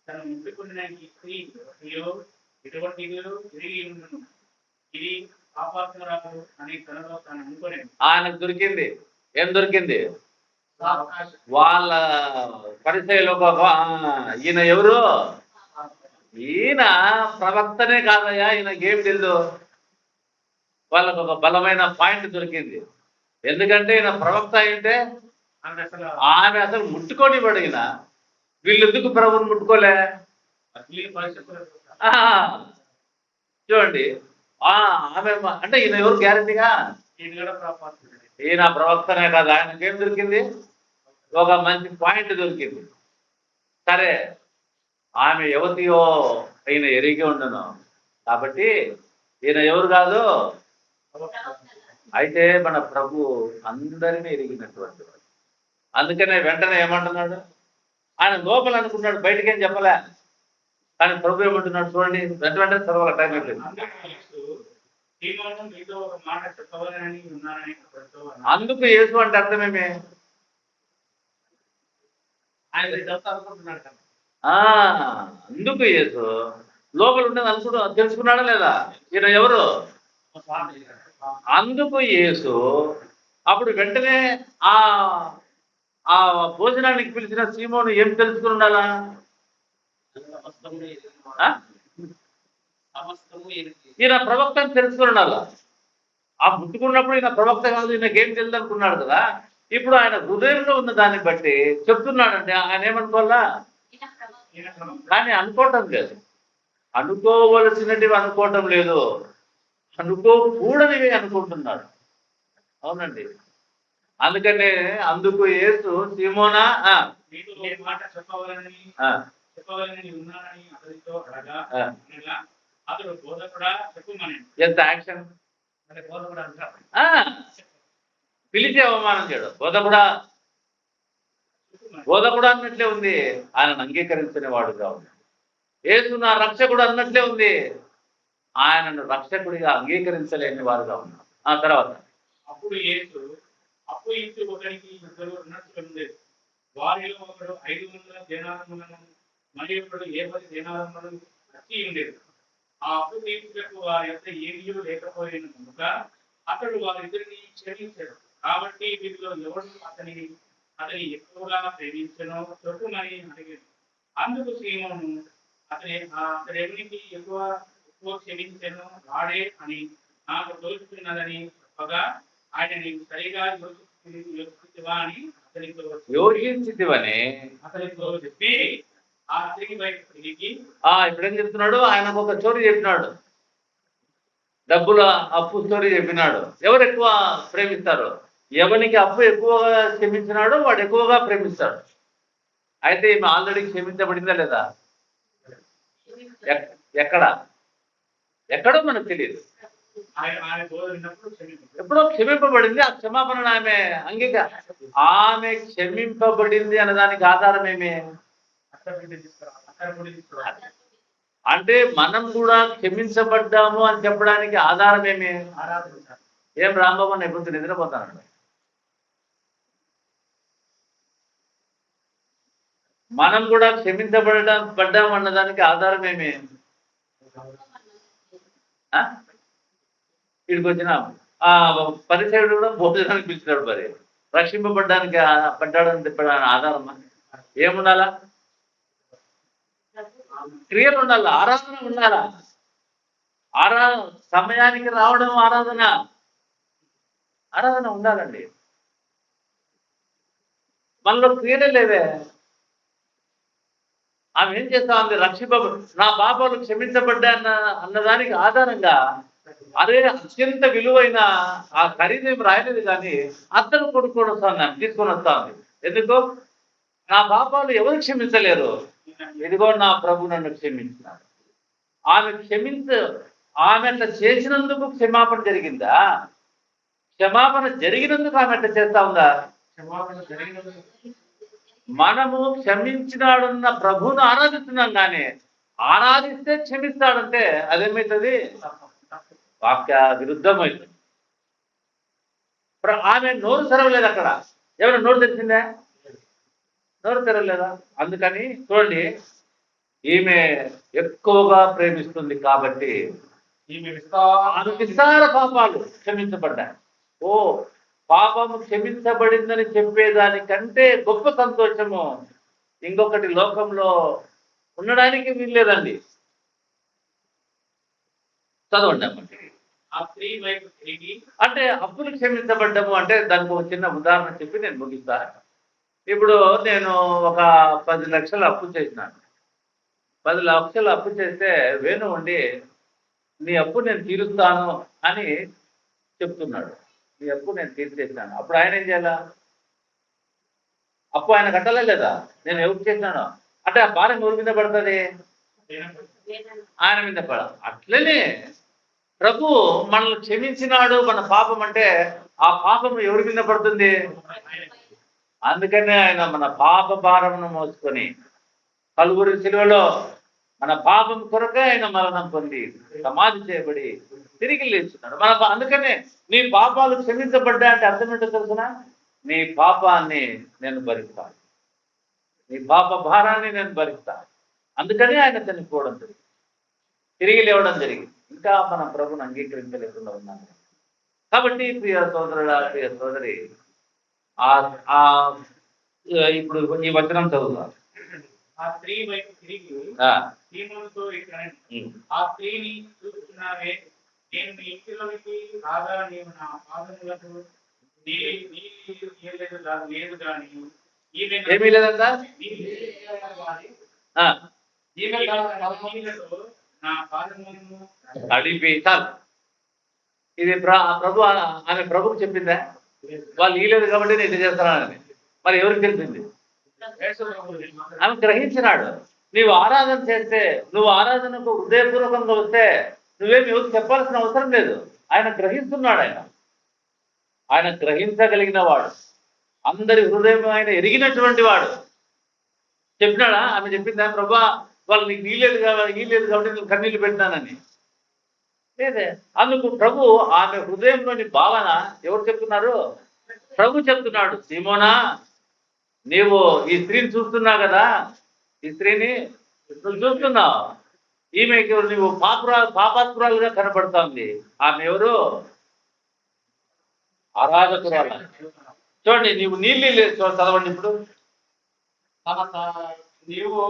తను ముట్టుకున్న ఈ స్త్రీ ఎటువంటి తిరిగి ఉండను, ఇది పాపాత్మరాలు అని తనలో తాను అనుకోలేదు. ఆయనకు దొరికింది. ఏం దొరికింది? వాళ్ళ పరిచయలో ఈయన ఎవరు? ఈయన ప్రవక్తనే కాదయ్యా, ఈయనకేం తెలియదు. వాళ్ళకు ఒక బలమైన పాయింట్ దొరికింది. ఎందుకంటే ఈయన ప్రవక్త అయితే ఆమె అసలు ముట్టుకొని పడిన వీళ్ళు ఎందుకు ప్రభువుని ముట్టుకోలే? చూడండి, ఆమె అంటే ఈయన ఎవరు గ్యారంటీగా? ఈయన ప్రవక్తనే కాదు. ఆయనకేం దొరికింది? ఒక మంచి పాయింట్ దొరికింది. సరే, ఆమె యువతియో ఈయన ఎరిగి ఉండను కాబట్టి ఈయన ఎవరు కాదు. అయితే మన ప్రభు అందరినీ ఎరిగినటువంటి వాడు. అందుకనే వెంటనే ఏమంటున్నాడు? ఆయన లోపల అనుకున్నాడు, బయటకేం చెప్పలే. కానీ ప్రభు ఏమంటున్నాడు చూడండి, వెంటనే చదవాలి, టైం అయిపోయింది. అందుకు యేసు అంటే అర్థమేమి? అందుకు యేసు లోపల ఉండేది తెలుసుకున్నాడా లేదా? ఈయన ఎవరు? అందుకు యేసు అప్పుడు వెంటనే ఆ ఆ భోజనానికి పిలిచిన సీమోను ఏం తెలుసుకుని ఉండాలా? ఈయన ప్రవక్త అని తెలుసుకుని ఉండాలా? ఆ ముట్టుకున్నప్పుడు ఈయన ప్రవక్త కాదు, ఈయనకేం తెలియదు అనుకున్నాడు కదా. ఇప్పుడు ఆయన హృదయంలో ఉన్న దాన్ని బట్టి చెప్తున్నాడంటే ఆయన ఏమనుకోవాలా? కానీ అనుకోవటం లేదు. అనుకోవలసినటివి అనుకోవటం లేదు, అనుకోకూడనివి అనుకుంటున్నాడు. అవునండి. అందుకనే అందుకు యేసు సీమోనా ఎంత యాక్షన్! పిలిచి అవమానం చేయడు. బోధకుడా అన్నట్లే ఉంది. ఆయనను అంగీకరించిన వాడుగా ఉంది. యేసు నా రక్షకుడు అన్నట్లే ఉంది. ఆయనను రక్షకుడిగా అంగీకరించలేని వారుగా ఉన్నారు. ఆ తర్వాత అప్పుడు యేసు అప్పు ఇచ్చి ఒకరికి ఇద్దరు ఉన్నట్లుంది. వారిలో ఒకడు 500 దేనారములను మరియు ఒకడు 70 దేనారములను వచ్చి ఉండేది. ఆ అప్పు తీర్చుటకు వారి యొక్క ఏమీ లేకపోయిన కనుక అతడు వారిద్దరిని క్షమించాడు. కాబట్టి వీరిలో ఎవరు అతని ఎక్కువగా ప్రేమించను చెప్పుమని అడిగాడు. అందుకు సీమోను అతడు ఎవరికి ఎక్కువ క్షమించను వాడే అని నాకు తోచుతున్నదని చెప్పగా ఆయన నీకు సరిగా యోచిస్తువా అని అతనితో చెప్పి ఆ స్త్రీ వైపు తిరిగి ఇప్పుడేం చెప్తున్నాడు, ఆయనకు ఒక స్టోరీ చెప్పినాడు, డబ్బుల అప్పు స్టోరీ చెప్పినాడు. ఎవరు ఎక్కువ ప్రేమిస్తారు? ఎవరికి అప్పు ఎక్కువగా క్షమించినాడో వాడు ఎక్కువగా ప్రేమిస్తాడు. అయితే ఈమె ఆల్రెడీ క్షమించబడిందా లేదా? ఎక్కడో మనకు తెలియదు. ఎప్పుడో క్షమింపబడింది. ఆ క్షమాపణ ఆమె ఆమె క్షమింపబడింది అన్నదానికి ఆధారం ఏమి అంటే మనం కూడా క్షమించబడ్డాము అని చెప్పడానికి ఆధారం ఏమి? ఏం రాంబాబు అని ఎప్పుడు నిద్రపోతానండి. మనం కూడా పడ్డాము అన్నదానికి ఆధారం ఏమి? ఇక్కడికి వచ్చిన పరిచయుడు కూడా భోజనానికి పిలిచినాడు. మరి పడ్డాడని చెప్పడానికి ఆధారమా? ఏముండాలా? క్రియలు ఉండాలా, ఆరాధన ఉండాలా. సమయానికి రావడం ఆరాధన ఉండాలండి. మనలో క్రియలే లేవే. ఆమె ఏం చేస్తా ఉంది? నా పాపాలు క్షమించబడ్డా అన్నదానికి ఆధారంగా అదే అత్యంత విలువైన ఆ ఖరీదేం రాయలేదు, కానీ అత్తను కొడుకుని వస్తాను తీసుకొని వస్తా ఉంది. ఎందుకు? నా పాపాలు ఎవరు క్షమించలేరు, ఇదిగో నా ప్రభు నన్ను క్షమించినాడు. ఆమె అట్లా చేసినందుకు క్షమాపణ జరిగిందా? క్షమాపణ జరిగినందుకు ఆమె అట్లా చేస్తా ఉందా? మనము క్షమించినాడున్న ప్రభువును ఆరాధిస్తున్నాం, కానీ ఆరాధిస్తే క్షమిస్తాడంటే అదేమవుతుంది? వాక్య విరుద్ధమవుతుంది. ఆమె నోరు తెరవలేదు. అక్కడ ఎవరైనా నోరు తెరిచిందా? నోరు తెరవలేదా? అందుకని చూడండి, ఈమె ఎక్కువగా ప్రేమిస్తుంది కాబట్టి విస్తార పాపాలు క్షమించబడ్డాయి. పాపము క్షమించబడిందని చెప్పేదానికంటే గొప్ప సంతోషము ఇంకొకటి లోకంలో ఉండడానికి వీల్లేదండి. చదవండి అమ్మంటే అంటే అప్పులు క్షమించబడ్డము అంటే దానికి ఒక చిన్న ఉదాహరణ చెప్పి నేను ముగిస్తాను. ఇప్పుడు నేను ఒక 10 లక్షలు అప్పు చేసినాను. 10 లక్షలు అప్పు చేస్తే వేణు ఉండి నీ అప్పు నేను తీరుస్తాను అని చెప్తున్నాడు. నీ అప్పు నేను తీర్చేసాను. అప్పుడు ఆయన ఏం చేయాలా? అప్పు ఆయన కట్టలే లేదా? నేను ఎవరికి చేసినాను అంటే ఆ భారం ఎవరి మీద పడుతుంది? ఆయన మీద పడ. అట్లనే ప్రభు మనల్ని క్షమించినాడు. మన పాపం అంటే ఆ పాపం ఎవరి మీద పడుతుంది? అందుకనే ఆయన మన పాప భారమును మోసుకొని కలుగురి శిలువలో మన పాపం కొరకే ఆయన మరణం పొంది సమాధి చేయబడి తిరిగి లేచున్నాడు. అందుకనే నీ పాపాలు క్షమించబడ్డా అంటే అర్థం ఏంటో తెలుసునా? నీ పాపాన్ని నేను భరిస్తాను, నీ పాప భారాన్ని నేను భరిస్తాను. అందుకనే ఆయన చనిపోవడం జరిగింది, తిరిగి లేవడం జరిగింది. ఇంకా మన ప్రభుని అంగీకరించలేకుండా ఉన్నాను. కాబట్టి ప్రియ సోదరుడా, ప్రియ సోదరి, ఇప్పుడు ఈ వచనం చదువుతారు. ఆ స్త్రీ వైపు తిరిగి సీమోనుతో ఆ స్త్రీని చూస్తున్నావే, నేను మీ ఇంటిలోకి రాగా నీవు నా పాదములకు లేదు కానీ ఏమీ లేదంట. నా పాదములను అడిపి చాలు. ఇది ప్రభు ఆమె ప్రభుకు చెప్పిందా? వాళ్ళు ఇయ్యలేదు కాబట్టి నేను ఇది చేస్తున్నానని. మరి ఎవరికి తెలిసింది? ఆమె గ్రహించినాడు. నీవు ఆరాధన చేస్తే, నువ్వు ఆరాధనకు హృదయపూర్వకంగా వస్తే నువ్వేమి ఎవరికి చెప్పాల్సిన అవసరం లేదు. ఆయన గ్రహిస్తున్నాడు. ఆయన గ్రహించగలిగిన వాడు, అందరి హృదయం ఆయన ఎరిగినటువంటి వాడు. చెప్పినాడా? ఆమె చెప్పిందా? ప్రభా వాళ్ళు నీకు ఇయ్యలేదు కాబట్టి నేను కన్నీళ్ళు పెట్టినానని? లేదే. అందుకు ప్రభు ఆమె హృదయంలోని భావన ఎవరు చెప్తున్నారు? ప్రభు చెప్తున్నాడు. సీమోనా, నీవు ఈ స్త్రీని చూస్తున్నావు కదా, ఈ స్త్రీని నువ్వు చూస్తున్నావు. ఈమెకి నువ్వు పాపాత్పురాలుగా కనపడుతోంది. ఆమె ఎవరు? ఆరాధకురాల. చూడండి, నీవు నీళ్ళు లేదు చదవండి ఇప్పుడు. నీవు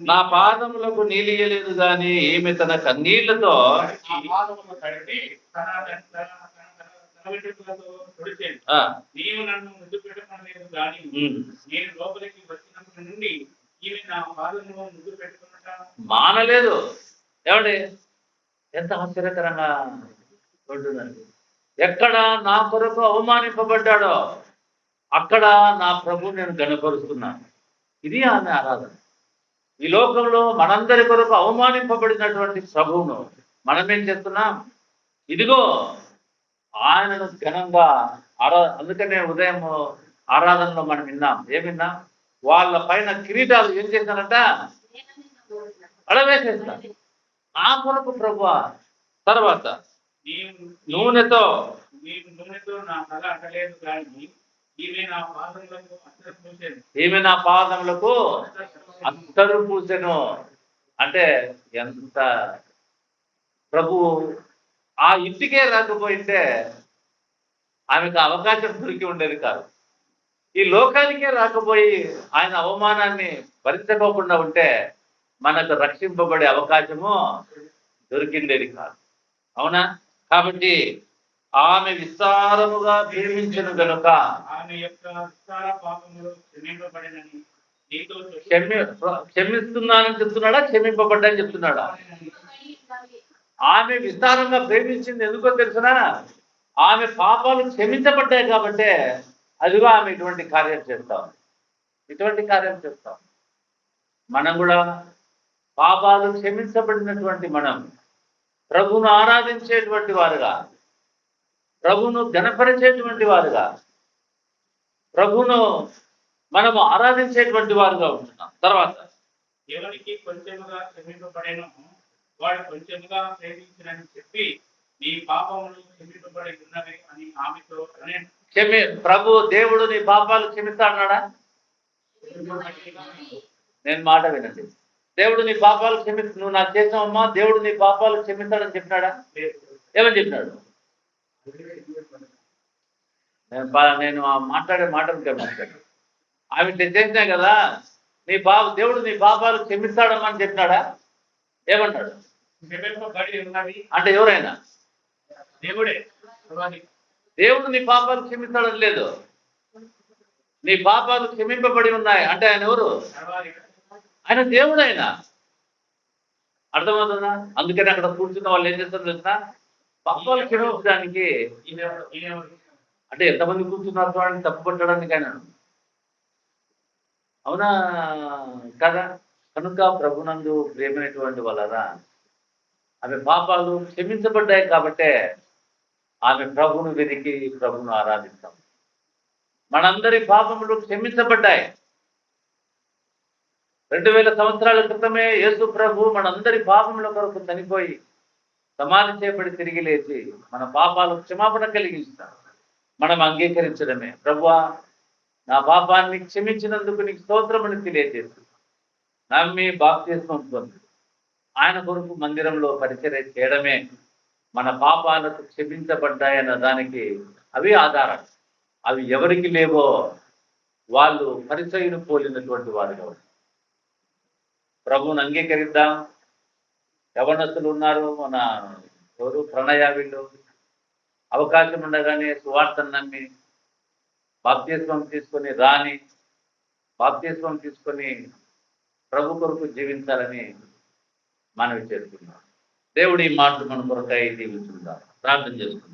నా పాదములకు నీళ్ళియలేదు గాని ఈమె తన కన్నీళ్లతో నా పాదములను కడిగి తన వెంట్రుకలతో తుడిచెను. నీవు నన్ను ముద్దు పెట్టుకునలేదు గాని నేను లోపలికి వచ్చినప్పటి నుండి ఈమె నా పాదములను ముద్దు పెట్టుకున్నట మానలేదు. ఏమండి, ఎంత ఆశ్చర్యకరంగా ఉంటుందండి. ఎక్కడ నా కొరకు అవమానింపబడ్డాడో అక్కడ నా ప్రభు నేను గణపరుస్తున్నాను. ఇది ఆమె ఆరాధన. ఈ లోకంలో మనందరి కొరకు అవమానింపబడినటువంటి ప్రభువును మనమేం చేస్తున్నాం? ఇదిగో ఆయనను ఘనంగా అందుకనే ఉదయం ఆరాధనలో మనం విన్నాం. ఏం విన్నాం? వాళ్ళ పైన కిరీటాలు ఏం చేశానంట? అడవేసేస్తా. నా కొరకు ప్రభువా. తర్వాత నూనెతో నా తల అట్టలేదు కానీ ఈమె నా పాదములకు అత్తరు పూసెను. అంటే ఎంత ప్రభు ఆ ఇంటికే రాకపోయింటే ఆమెకు అవకాశం దొరికి ఉండేది కాదు. ఈ లోకానికే రాకపోయి ఆయన అవమానాన్ని భరించకోకుండా ఉంటే మనకు రక్షింపబడే అవకాశము దొరికిండేది కాదు. అవునా? కాబట్టి ఆమె విస్తారముగా ప్రేమించను గనుక ఆమె యొక్క విస్తార పాపములు క్షమింపబడినని నీతో క్షమిస్తున్నానని చెప్తున్నాడా? క్షమింపబడ్డని చెప్తున్నాడా? ఆమె విస్తారంగా ప్రేమించింది ఎందుకో తెలుసునా? ఆమె పాపాలు క్షమించబడ్డాయి కాబట్టే అదిగో ఆమె ఇటువంటి కార్యం చేస్తాం. మనం కూడా పాపాలు క్షమించబడినటువంటి మనం ప్రభువును ఆరాధించేటువంటి వారుగా, ప్రభువును ఘనపరిచేటువంటి వారుగా, ప్రభువును మనము ఆరాధించేటువంటి వారుగా ఉంటున్నాం. తర్వాత ఎవరికి కొంచెముగా క్షమింపబడేనో వాడు కొంచెముగా ప్రేమించినని చెప్పి నీ పాపములు క్షమింపబడి ఉన్నవి అని ఆమెతో ప్రభు దేవుడు నీ పాపాలు క్షమిస్తాడన్నాడా? నేను మాట వినండి. దేవుడు నీ పాపాలు నువ్వు నాకు చేసావమ్మా, దేవుడు నీ పాపాలు క్షమిస్తాడని చెప్పినాడా? ఏమని చెప్పినాడు? నేను మాట్లాడే మాటలు గమనించాను. ఆమె చేసినా కదా, దేవుడు నీ పాపాలు క్షమిస్తాడమ్మని చెప్పినాడా? ఏమన్నాడు? అంటే ఎవరైనా దేవుడు నీ పాపాలు క్షమిస్తాడని లేదు. నీ పాపాలు క్షమింపబడి ఉన్నాయి అంటే ఆయన ఎవరు? ఆయన దేవుడు. ఆయన అర్థమవుతుందా? అందుకని అక్కడ కూర్చున్న వాళ్ళు ఏం చేస్తారు తెలుసా? పాపాలు క్షమించడానికి అంటే ఎంతమంది కూర్చున్నారు చూడండి, తప్పు పట్టడానికి ఆయన. అవునా కదా? కనుక ప్రభునందు ప్రేమైనటువంటి వాళ్ళరా, ఆమె పాపాలు క్షమించబడ్డాయి కాబట్టే ఆమె ప్రభును వెతికి ప్రభును ఆరాధిస్తాం. మనందరి పాపములు క్షమించబడ్డాయి. 2000 సంవత్సరాల క్రితమే యేసు ప్రభు మనందరి పాపముల కొరకు చనిపోయి సమాధి చేయబడి తిరిగి లేచి మన పాపాలు క్షమాపణ కలిగిస్తాం. మనం అంగీకరించడమే. ప్రభువా, నా పాపాన్ని క్షమించినందుకు నీకు స్తోత్రమని తెలియజేస్తూ నమ్మి బాప్తిస్మం పొంది ఆయన కొరకు మందిరంలో పరిచర్య చేయడమే మన పాపాలకు క్షమించబడ్డాయన్న దానికి అవి ఆధారం. అవి ఎవరికి లేవో వాళ్ళు పరిచయును పోలినటువంటి వారుగా ఉంటారు. ప్రభువును అంగీకరిద్దాం. యవనస్తులు ఉన్నారు, మన ఎవరు ప్రణయ, వీళ్ళు అవకాశం ఉండగానే సువార్తను నమ్మి బాప్తిస్మం తీసుకొని బాప్తిస్మం తీసుకొని ప్రభు కొరకు జీవించాలని మనవి చేస్తున్నాం. దేవుడి మాటలు మన కొరకై దీవించుకుందాం. ప్రార్థన చేసుకుందాం.